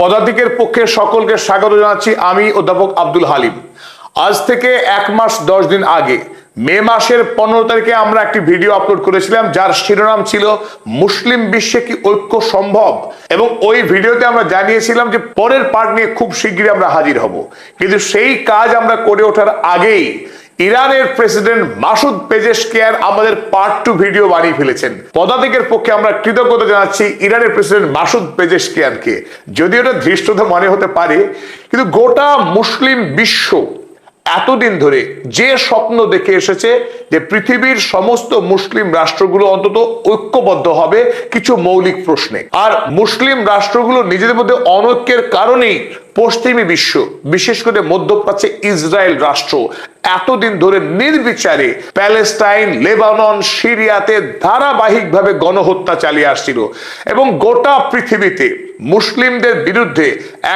পদাতিকের পক্ষে সকলকে স্বাগত জানাচ্ছি। আমি অধ্যাপক আব্দুল হালিম। আজ থেকে 1 মাস 10 দিন আগে মে মাসের 15 তারিখে আমরা একটি ভিডিও আপলোড করেছিলাম, যার শিরোনাম ছিল মুসলিম বিশ্বে কি ঐক্য সম্ভব। এবং ওই ভিডিওতে আমরা জানিয়েছিলাম যে পরের পার্ট নিয়ে খুব শীঘ্রই আমরা হাজির হব। কিন্তু সেই কাজ আমরা করে ওঠার আগেই ইরানের প্রেসিডেন্ট মাসুদ পেজেশকিয়ান আমাদের পার্ট 2 ভিডিও বানিয়ে ফেলেছেন। পদাতিকের পক্ষে আমরা কৃতজ্ঞতা জানাচ্ছি ইরানের প্রেসিডেন্ট মাসুদ পেজেশকিয়ানকে। যদিও এটা ধৃষ্টতা মনে হতে পারে, কিন্তু গোটা মুসলিম বিশ্ব এতদিন ধরে যে স্বপ্ন দেখে এসেছে যে পৃথিবীর সমস্ত মুসলিম রাষ্ট্রগুলো অন্তত ঐক্যবদ্ধ হবে কিছু মৌলিক প্রশ্নে, আর মুসলিম রাষ্ট্রগুলো নিজেদের মধ্যে অনৈক্যের কারণেই পশ্চিমী বিশ্ব, বিশেষ করে মধ্যপ্রাচ্যে ইসরায়েল রাষ্ট্র এতদিন ধরে নির্বিচারে প্যালেস্টাইন, লেবানন, সিরিয়াতে ধারাবাহিকভাবে গণহত্যা চালিয়ে আসছিল এবং গোটা পৃথিবীতে মুসলিমদের বিরুদ্ধে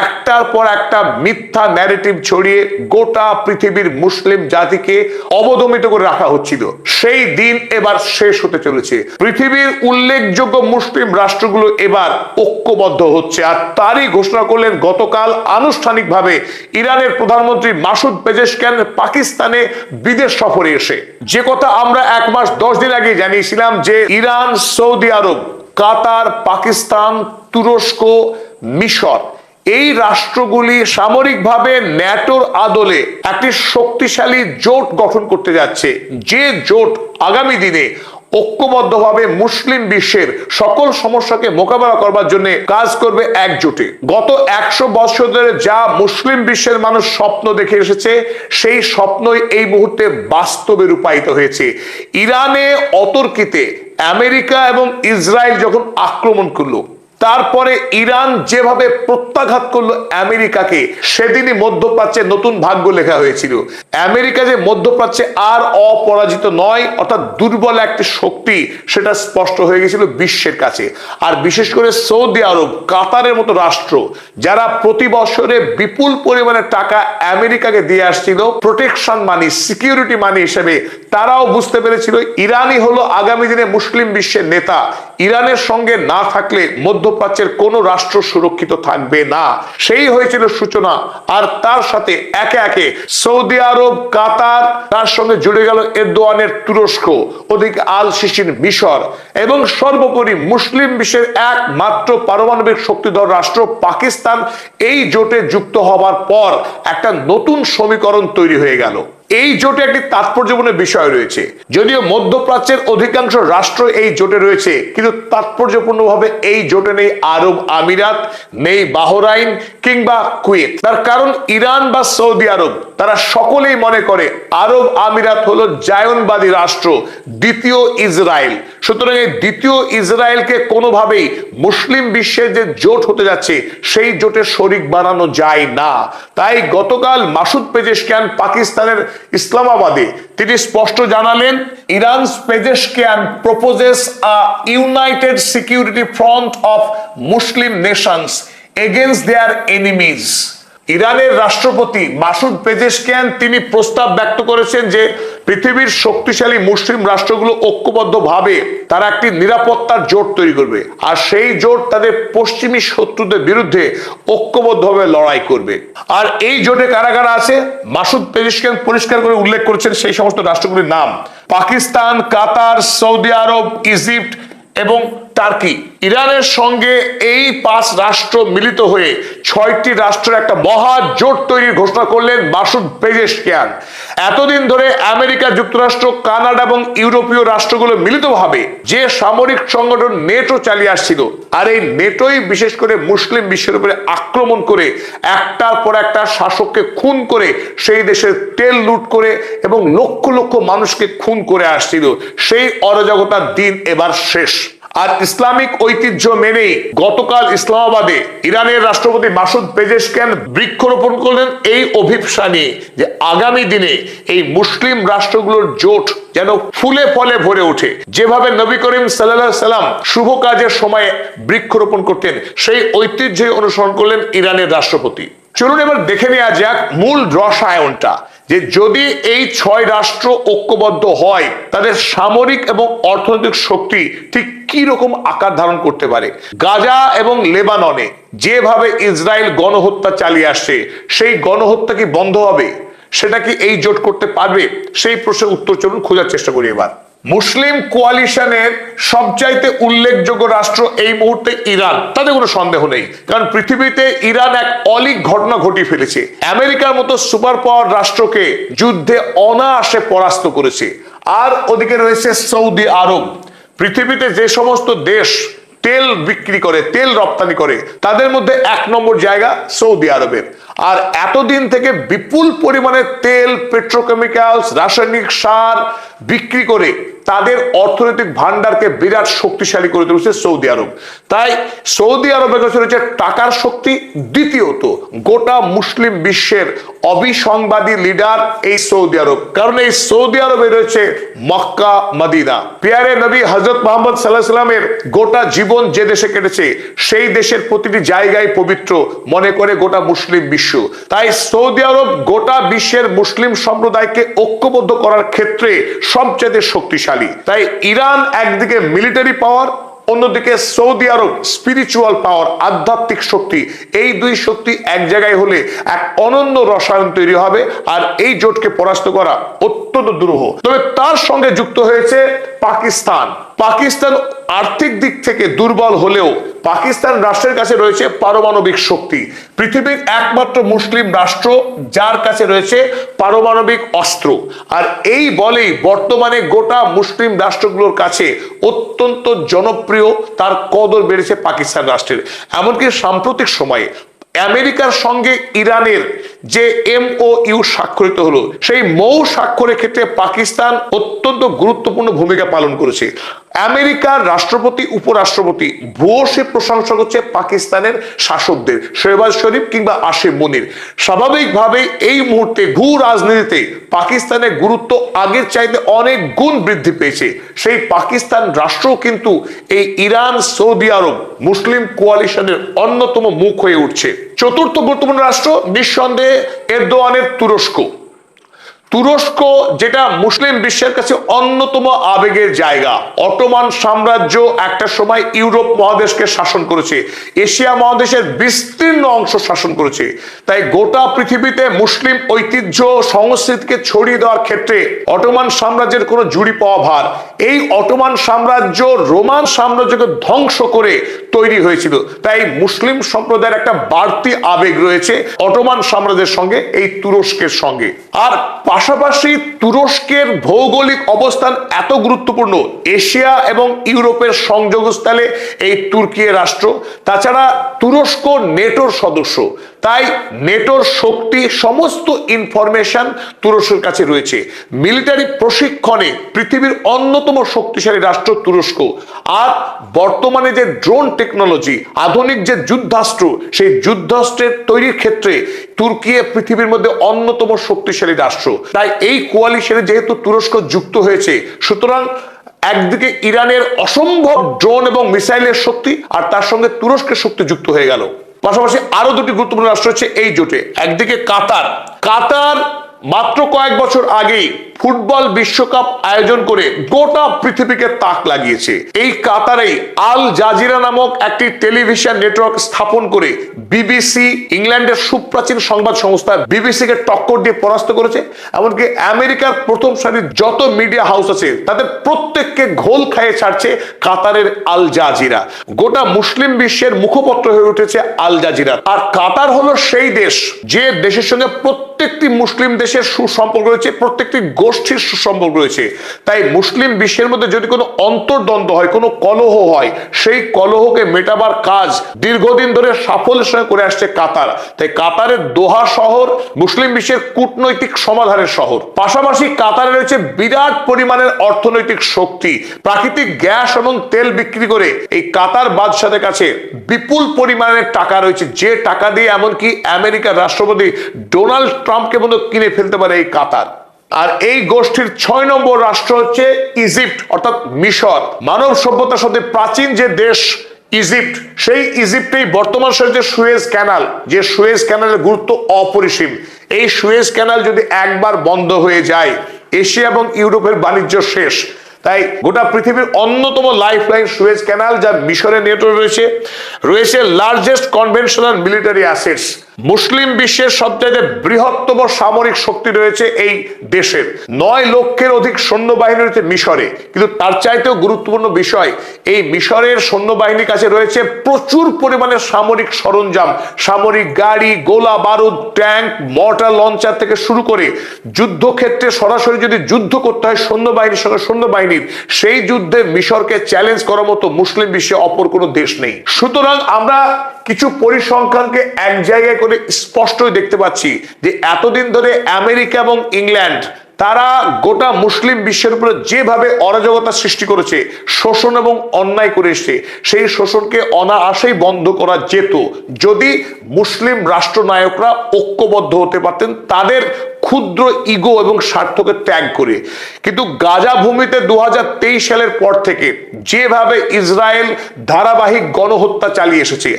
একটার পর একটা মিথ্যা ন্যারেটিভ ছড়িয়ে গোটা পৃথিবীর মুসলিম জাতিকে অবদমিত করে রাখা হচ্ছিল। সেই দিন এবার শেষ হতে চলেছে। পৃথিবীর উল্লেখযোগ্য মুসলিম রাষ্ট্রগুলো এবার ঐক্যবদ্ধ হচ্ছে, আর তারই ঘোষণা করলেন গতকাল আনুষ্ঠানিকভাবে ইরানের প্রধানমন্ত্রী মাসুদ পেজেশকিয়ান পাকিস্তানে বিদেশ সফরে এসে। যে কথা আমরা 1 মাস 10 দিন আগে জানিয়েছিলাম যে ইরান, সৌদি আরব, কাতার, পাকিস্তান, তুরস্ক, মিশর এই রাষ্ট্রগুলি সামরিকভাবে ন্যাটোর আদলে একটি শক্তিশালী জোট গঠন করতে যাচ্ছে, যে জোট আগামী দিনে ঐক্যবদ্ধভাবে মুসলিম বিশ্বের সকল সমস্যাকে মোকাবেলা করবার জন্য কাজ করবে একজোটে। গত 100 বছর ধরে যা মুসলিম বিশ্বের মানুষ স্বপ্ন দেখে এসেছে, সেই স্বপ্নই এই মুহূর্তে বাস্তবে রূপায়িত হয়েছে। ইরানে অতর্কিতে আমেরিকা এবং ইসরায়েল যখন আক্রমণ করলো, তারপরে ইরান যেভাবে প্রত্যাঘাত করলো আমেরিকাকে, সেদিনই মধ্যপ্রাচ্যে নতুন ভাগ্য লেখা হয়েছিল। আমেরিকা যে মধ্যপ্রাচ্যে আর অপরাজিত নয়, অর্থাৎ দুর্বল একটি শক্তি, সেটা স্পষ্ট হয়ে গেছিল বিশ্বের কাছে। আর বিশেষ করে সৌদি আরব, কাতারের মতো রাষ্ট্র যারা প্রতি বছরে বিপুল পরিমাণে টাকা আমেরিকাকে দিয়ে আসছিল প্রোটেকশন মানি, সিকিউরিটি মানি হিসেবে, তারাও বুঝতে পেরেছিল ইরানই হলো আগামী দিনে মুসলিম বিশ্বের নেতা। ইরানের সঙ্গে না থাকলে মধ্যপ্রাচ্যের কোন রাষ্ট্র সুরক্ষিত থাকবে না। সেই হয়েছিল সূচনা। আর তার সাথে একে একে সৌদি আরব, কাতার, তার সঙ্গে জুড়ে গেল এরদোয়ানের তুরস্ক, ওদিকে আল সিসির মিশর, এবং সর্বোপরি মুসলিম বিশ্বের একমাত্র পারমাণবিক শক্তিধর রাষ্ট্র পাকিস্তান এই জোটে যুক্ত হবার পর একটা নতুন সমীকরণ তৈরি হয়ে গেল। এই জোটে একটি তাৎপর্যপূর্ণ বিষয় রয়েছে। যদিও মধ্যপ্রাচ্যের অধিকাংশ রাষ্ট্র এই জোটে রয়েছে, কিন্তু তাৎপর্যপূর্ণভাবে এই জোটে নেই আরব আমিরাত, নেই বাহরাইন কিংবা কুয়েত। তার কারণ ইরান বা সৌদি আরব তারা সকলেই মনে করে আরব আমিরাত হলো জায়নবাদী রাষ্ট্র, দ্বিতীয় ইসরায়েল। সুতরাং এই দ্বিতীয় ইসরায়েলকে কোনোভাবেই মুসলিম বিশ্বের যে জোট হতে যাচ্ছে সেই জোটে শরিক বানানো যায় না। তাই গতকাল মাসুদ পেজেশকিয়ান পাকিস্তানের ইসলামাবাদে তিনি স্পষ্ট জানালেন, Iran Pezeshkian proposes a united security front of Muslim nations against their enemies. ইরানের রাষ্ট্রপতি মাসুদ পেজেশকিয়ান তিনি প্রস্তাব ব্যক্ত করেছেন যে পৃথিবীর শক্তিশালী মুসলিম রাষ্ট্রগুলো ঐক্যবদ্ধভাবে তারা একটি নিরাপত্তার জোট তৈরি করবে, আর সেই জোট তাদের পশ্চিমী শত্রুদের বিরুদ্ধে ঐক্যবদ্ধভাবে লড়াই করবে। আর এই জোটে কারা কারা আছে মাসুদ পেজেশকিয়ান পরিষ্কার করে উল্লেখ করেছেন সেই সমস্ত রাষ্ট্রগুলির নাম: পাকিস্তান, কাতার, সৌদি আরব, ইজিপ্ট এবং টার্কি। ইরানের সঙ্গে এই 5 রাষ্ট্র মিলিত হয়ে 6টি রাষ্ট্রের একটা মহা জোট তৈরির ঘোষণা করলেন মাসুদ পেজেশকিয়ান। এতদিন ধরে আমেরিকা যুক্তরাষ্ট্র, কানাডা এবং ইউরোপীয় রাষ্ট্রগুলো মিলিতভাবে যে সামরিক সংগঠন নেটো চালিয়ে আসছিল, আর এই নেটোই বিশেষ করে মুসলিম বিশ্বের উপরে আক্রমণ করে একটার পর একটা শাসককে খুন করে, সেই দেশের তেল লুট করে এবং লক্ষ লক্ষ মানুষকে খুন করে আসছিল। সেই অরাজকতার দিন এবার শেষ। আর ইসলামিক ঐতিহ্য মেনেই গতকাল ইসলামাবাদে ইরানের রাষ্ট্রপতি মাসুদ পেজেশকিয়ান বৃক্ষরোপণ করলেন এই অভিপ্সা নিয়ে যে আগামী দিনে এই মুসলিম রাষ্ট্রগুলোর জোট যেন ফুলে ফলে ভরে ওঠে। যেভাবে নবী করিম সাল্লাল্লাহু আলাইহি সাল্লাম শুভ কাজের সময়ে বৃক্ষরোপণ করতেন, সেই ঐতিহ্যই অনুসরণ করলেন ইরানের রাষ্ট্রপতি। চলুন এবার দেখে নেওয়া যাক মূল রসায়নটা, যে যদি এই 6 রাষ্ট্র ঐক্যবদ্ধ হয় তাদের সামরিক এবং অর্থনৈতিক শক্তি ঠিক কি রকম আকার ধারণ করতে পারে। গাজা এবং লেবাননে যেভাবে ইসরায়েল গণহত্যা চালিয়ে আসছে, সেই গণহত্যা কি বন্ধ হবে? সেটা কি এই জোট করতে পারবে? সেই প্রশ্নের উত্তর চলুন খোঁজার চেষ্টা করি এবার। মুসলিম কোয়ালিশনের সবচাইতে উল্লেখযোগ্য রাষ্ট্র এই মুহূর্তে ইরান, তাতে কোনো সন্দেহ নেই, কারণ পৃথিবীতে ইরান এক অলিক ঘটনা ঘটিয়ে ফেলেছে। আমেরিকার মতো সুপার পাওয়ার রাষ্ট্রকে যুদ্ধে অনায়াসে পরাস্ত করেছে। আর ওদিকে রয়েছে সৌদি আরব। পৃথিবীতে যে সমস্ত দেশ তেল বিক্রি করে, তেল রপ্তানি করে, তাদের মধ্যে 1 নম্বর জায়গা সৌদি আরবের। আর এতদিন থেকে বিপুল পরিমাণে তেল, পেট্রোকেমিক্যালস, রাসায়নিক সার বিক্রি করে তাদের অর্থনৈতিক ভান্ডারকে বিরাট শক্তিশালী করে তুলেছে সৌদি আরব। তাই সৌদি আরবের কাছে রয়েছে টাকার শক্তি। দ্বিতীয়ত, গোটা মুসলিম বিশ্বের অবিসংবাদী লিডার এই সৌদি আরব, কারণ এই সৌদি আরবে রয়েছে মক্কা, মদিনা। পিয়ারে নবী হযরত মুহাম্মদ সাল্লাল্লাহু আলাইহি ওয়াসাল্লামের গোটা জীবন যে দেশে কেটেছে, সেই দেশের প্রতিটি জায়গায় পবিত্র মনে করে গোটা মুসলিম বিশ্ব। তাই সৌদি আরব গোটা বিশ্বের মুসলিম সম্প্রদায়কে ঐক্যবদ্ধ করার ক্ষেত্রে সবচেয়ে শক্তিশালী। তাই ইরান একদিকে মিলিটারি পাওয়ার, অন্যদিকে সৌদি আরব স্পিরিচুয়াল পাওয়ার, আধ্যাত্মিক শক্তি। এই দুই শক্তি এক জায়গায় হলে এক অনন্য রসায়ন তৈরি হবে, আর এই জোটকে পরাস্ত করা অত্যন্ত দুরূহ। তবে তার সঙ্গে যুক্ত হয়েছে পাকিস্তান। পাকিস্তান আর্থিক দিক থেকে দুর্বল হলেও পাকিস্তান রাষ্ট্রের কাছে রয়েছে পারমাণবিক শক্তি। পৃথিবীর একমাত্র মুসলিম রাষ্ট্র যার কাছে রয়েছে পারমাণবিক অস্ত্র। আর এই বলেই বর্তমানে গোটা মুসলিম রাষ্ট্রগুলোর কাছে অত্যন্ত জনপ্রিয়, তার কদর বেড়েছে পাকিস্তান রাষ্ট্রের। এমনকি সাম্প্রতিক সময়ে আমেরিকার সঙ্গে ইরানের যে MOU স্বাক্ষরিত হলো, সেই মৌ স্বাক্ষরের ক্ষেত্রে পাকিস্তান অত্যন্ত গুরুত্বপূর্ণ ভূমিকা পালন করেছে। আমেরিকার রাষ্ট্রপতি, উপরাষ্ট্রপতি ভূয়সী প্রশংসা করছে পাকিস্তানের শাসকদের, শেহবাজ শরীফ কিংবা আসিফ মুনির। স্বাভাবিকভাবে এই মুহূর্তে ভূ রাজনীতিতে পাকিস্তানের গুরুত্ব আগের চাইতে অনেক গুণ বৃদ্ধি পেয়েছে। সেই পাকিস্তান রাষ্ট্র কিন্তু এই ইরান, সৌদি আরব মুসলিম কোয়ালিশনের অন্যতম মুখ হয়ে উঠছে। চতুর্থ গুরুত্বপূর্ণ রাষ্ট্র নিঃসন্দেহে এরদোয়ানের তুরস্ক। তুরস্ক যেটা মুসলিম বিশ্বের কাছে অন্যতম আবেগের জায়গা। অটোমান সাম্রাজ্য একটা সময় ইউরোপ মহাদেশকে শাসন করেছে, এশিয়া মহাদেশের বিস্তীর্ণ অংশ শাসন করেছে। তাই গোটা পৃথিবীতে মুসলিম ঐতিহ্য, সংস্কৃতিকে ছড়িয়ে দেওয়ার ক্ষেত্রে অটোমান সাম্রাজ্যের কোনো জুড়ি পাওয়া ভার। এই অটোমান সাম্রাজ্য রোমান সাম্রাজ্যকে ধ্বংস করে তৈরি হয়েছিল। তাই মুসলিম সম্প্রদায়ের একটা বাড়তি আবেগ রয়েছে অটোমান সাম্রাজ্যের সঙ্গে, এই তুরস্কের সঙ্গে। আর পাশাপাশি তুরস্কের ভৌগোলিক অবস্থান এত গুরুত্বপূর্ণ, এশিয়া এবং ইউরোপের সংযোগস্থলে এই তুর্কি রাষ্ট্র। তাছাড়া তুরস্ক নেটোর সদস্য, তাই নেটোর শক্তি, সমস্ত ইনফরমেশন তুরস্কের কাছে রয়েছে। মিলিটারি প্রশিক্ষণে পৃথিবীর অন্যতম শক্তিশালী রাষ্ট্র তুরস্ক। আর বর্তমানে যে ড্রোন টেকনোলজি, আধুনিক যে যুদ্ধাস্ত্র, সেই যুদ্ধাস্ত্রের তৈরির ক্ষেত্রে তুর্কি পৃথিবীর মধ্যে অন্যতম শক্তিশালী রাষ্ট্র। তাই এই কোয়ালিশনে যেহেতু তুরস্ক যুক্ত হয়েছে, সুতরাং একদিকে ইরানের অসম্ভব ড্রোন এবং মিসাইলের শক্তি, আর তার সঙ্গে তুরস্কের শক্তি যুক্ত হয়ে গেল। পাশাপাশি আরো দুটি গুরুত্বপূর্ণ রাষ্ট্র হচ্ছে এই জোটে। একদিকে কাতার। কাতার মাত্র কয়েক বছর আগেই ফুটবল বিশ্বকাপ আয়োজন করে গোটা পৃথিবীকে তাক লাগিয়েছে। এই কাতারেই আল জাজিরা নামক একটি টেলিভিশন নেটওয়ার্ক স্থাপন করে BBC, ইংল্যান্ডের সুপ্রাচীন সংবাদ সংস্থা BBC কে টক্কর দিয়ে পরাস্ত করেছে। এমনকি আমেরিকার প্রথম সারির যত মিডিয়া হাউস আছে তাদের প্রত্যেককে ঘোল খাইয়ে ছাড়ছে কাতারের আল জাজিরা। গোটা মুসলিম বিশ্বের মুখপত্র হয়ে উঠেছে আল জাজিরা। আর কাতার হলো সেই দেশ যে দেশের সঙ্গে প্রত্যেকটি মুসলিম দেশের সুসম্পর্ক রয়েছে, প্রত্যেকটি গোষ্ঠীর সুসম্পর্ক রয়েছে। তাই মুসলিম বিশ্বের মধ্যে যদি কোনো অন্তর্দ্বন্দ্ব হয়, কোনো কলহ হয়, সেই কলহকে মেটাবার কাজ দীর্ঘদিন ধরে সাফল্যের সঙ্গে করে আসছে কাতার। তাই কাতারের দোহা শহর মুসলিম বিশ্বের কূটনৈতিক সমাধানের শহর। পাশাপাশি কাতারে রয়েছে বিরাট পরিমাণের অর্থনৈতিক শক্তি। প্রাকৃতিক গ্যাস এবং তেল বিক্রি করে এই কাতার বাদশাদের কাছে বিপুল পরিমাণের টাকা রয়েছে, যে টাকা দিয়ে এমনকি আমেরিকার রাষ্ট্রপতি ডোনাল্ড ট্রাম্পকে পর্যন্ত কিনে ফেলতে পারে এই কাতার। আর এই গোষ্ঠীর 6 নম্বর রাষ্ট্র হচ্ছে ইজিপ্ট, অর্থাৎ মিশর। মানব সভ্যতার সাথে প্রাচীন যে দেশ ইজিপ্ট, সেই ইজিপ্টেই বর্তমান যে সুয়েজ ক্যানাল, যে সুয়েজ ক্যানালের গুরুত্ব অপরিসীম। এই সুয়েজ ক্যানাল যদি একবার বন্ধ হয়ে যায়, এশিয়া এবং ইউরোপের বাণিজ্য শেষ। তাই গোটা পৃথিবীর অন্যতম লাইফ লাইন সুয়েজ ক্যানাল, যা মিশরে নিয়ন্ত্রণে রয়েছে লার্জেস্ট কনভেনশনাল মিলিটারি অ্যাসেটস। মুসলিম বিশ্বের সবচেয়ে বৃহত্তম সামরিক শক্তি রয়েছে এই দেশের, 9 লক্ষের অধিক সৈন্যবাহিনী রয়েছে মিশরে। কিন্তু তার চাইতেও গুরুত্বপূর্ণ বিষয়, এই মিশরের সৈন্যবাহিনীর কাছে রয়েছে প্রচুর পরিমাণে সামরিক সরঞ্জাম, সামরিক গাড়ি, গোলা বারুদ, ট্যাঙ্ক, মর্টার লঞ্চার থেকে শুরু করে যুদ্ধক্ষেত্রে সরাসরি যদি যুদ্ধ করতে হয় সৈন্যবাহিনীর সঙ্গে সৈন্যবাহিনীর, সেই যুদ্ধে মিশরকে চ্যালেঞ্জ করার মতো মুসলিম বিশ্বে অপর কোনো দেশ নেই। সুতরাং আমরা কিছু পরিসংখ্যানকে এক জায়গায় করে স্পষ্টই দেখতে পাচ্ছি যে এতদিন ধরে আমেরিকা এবং ইংল্যান্ড তারা গোটা মুসলিম বিশ্বের উপরে যেভাবে অরাজকতা সৃষ্টি করেছে, শোষণ এবং অন্যায় করে এসছে, সেই শোষণকে অনায়াসেই বন্ধ করা যেত যদি মুসলিম রাষ্ট্রনায়করা ঐক্যবদ্ধ হতে পারতেন তাদের ক্ষুদ্র ইগো এবং স্বার্থকে ত্যাগ করে। কিন্তু গাজা ভূমিতে 2023 সালের পর থেকে যেভাবে ইসরায়েল ধারাবাহিক গণহত্যা চালিয়ে এসেছে,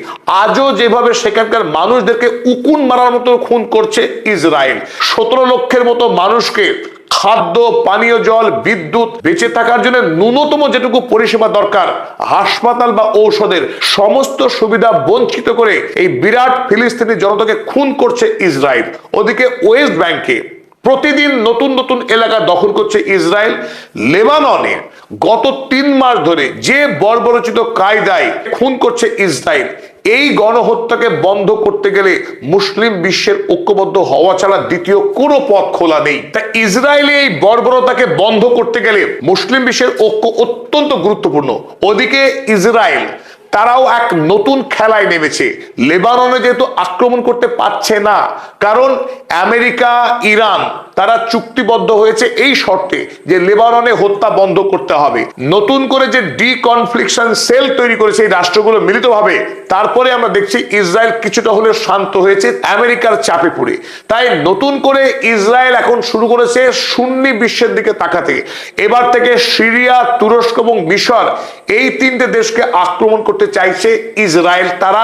আজও যেভাবে সেখানকার মানুষদেরকে উকুন মারার মতো খুন করছে ইসরায়েল, 17 লক্ষের মতো মানুষকে খাদ্য, পানীয় জল, বিদ্যুৎ, বেঁচে থাকার জন্য ন্যূনতম যেটুকু পরিষেবা দরকার, হাসপাতাল বা ঔষধের সমস্ত সুবিধা বঞ্চিত করে এই বিরাট ফিলিস্তিনি জনতাকে খুন করছে ইসরায়েল। ওদিকে ওয়েস্ট ব্যাংকে প্রতিদিন নতুন নতুন এলাকা দখল করছে ইসরায়েল। লেবাননে গত 3 মাস ধরে যে বর্বরচিত কায়দায় খুন করছে ইসরায়েল, এই গণহত্যাকে বন্ধ করতে গেলে মুসলিম বিশ্বের ঐক্যবদ্ধ হওয়া ছাড়া দ্বিতীয় কোনো পথ খোলা নেই। তাই ইসরায়েলে এই বর্বরতাকে বন্ধ করতে গেলে মুসলিম বিশ্বের ঐক্য অত্যন্ত গুরুত্বপূর্ণ। ওদিকে ইসরায়েল তারাও এক নতুন খেলায় নেমেছে। লেবাননে যেহেতু আক্রমণ করতে পারছে না, কারণ আমেরিকা, ইরান তারা চুক্তিবদ্ধ হয়েছে এই শর্তে যে লেবাননে হত্যা বন্ধ করতে হবে। নতুন করে যে ডিকনফ্লিকশন সেল তৈরি করেছে এই রাষ্ট্রগুলো মিলিতভাবে, তারপরে আমরা দেখছি ইসরায়েল কিছুটা হলেও শান্ত হয়েছে আমেরিকার চাপে পড়ে। তাই নতুন করে ইসরায়েল এখন শুরু করেছে সুন্নি বিশ্বের দিকে তাকাতে। এবার থেকে সিরিয়া, তুরস্ক এবং মিশর, এই 3টে দেশকে আক্রমণ করতে চাইছে ইসরায়েল। তারা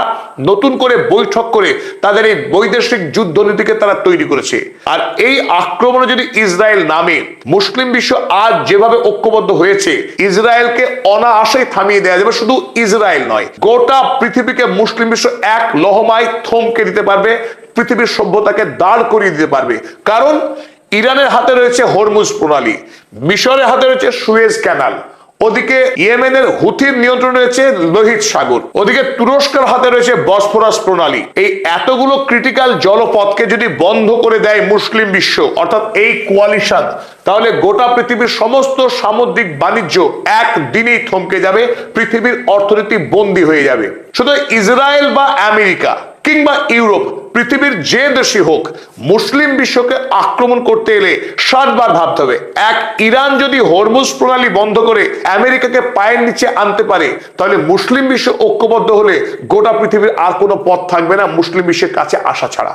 নতুন করে বৈঠক করে তাদের এই বৈদেশিক যুদ্ধনীতিকে তারা তৈরি করেছে। আর এই আক্রমণে যদি ইসরায়েল নামে, মুসলিম বিশ্ব আজ যেভাবে ঐক্যবদ্ধ হয়েছে, ইসরায়েলকে অনায়াসেই থামিয়ে দেওয়া যাবে। শুধু ইসরায়েল নয়, গোটা পৃথিবীকে মুসলিম বিশ্ব এক লহমায় থমকে দিতে পারবে, পৃথিবীর সভ্যতাকে দাঁড় করিয়ে দিতে পারবে। কারণ ইরানের হাতে রয়েছে হরমুজ প্রণালী, মিশরের হাতে রয়েছে সুয়েজ ক্যানাল, ওদিকে ইয়েমেনের হুথির নিয়ন্ত্রণে রয়েছে লোহিত সাগর, ওদিকে তুরস্কের হাতে রয়েছে বসফরাস প্রণালী। এই এতগুলো ক্রিটিক্যাল জলপথকে যদি বন্ধ করে দেয় মুসলিম বিশ্ব, অর্থাৎ এই কোয়ালিশন, তাহলে গোটা পৃথিবীর সমস্ত সামুদ্রিক বাণিজ্য একদিনেই থমকে যাবে, পৃথিবীর অর্থনীতি বন্দী হয়ে যাবে। শুধু ইসরায়েল বা আমেরিকা কিংবা ইউরোপ, পৃথিবীর যে দেশই হোক, মুসলিম বিশ্বকে আক্রমণ করতে এলে 7 বার ভাবতে হবে। এক ইরান যদি হরমুজ প্রণালী বন্ধ করে আমেরিকাকে পায়ের নিচে আনতে পারে, তাহলে মুসলিম বিশ্ব ঐক্যবদ্ধ হলে গোটা পৃথিবীর আর কোনো পথ থাকবে না মুসলিম বিশ্বের কাছে আসা ছাড়া।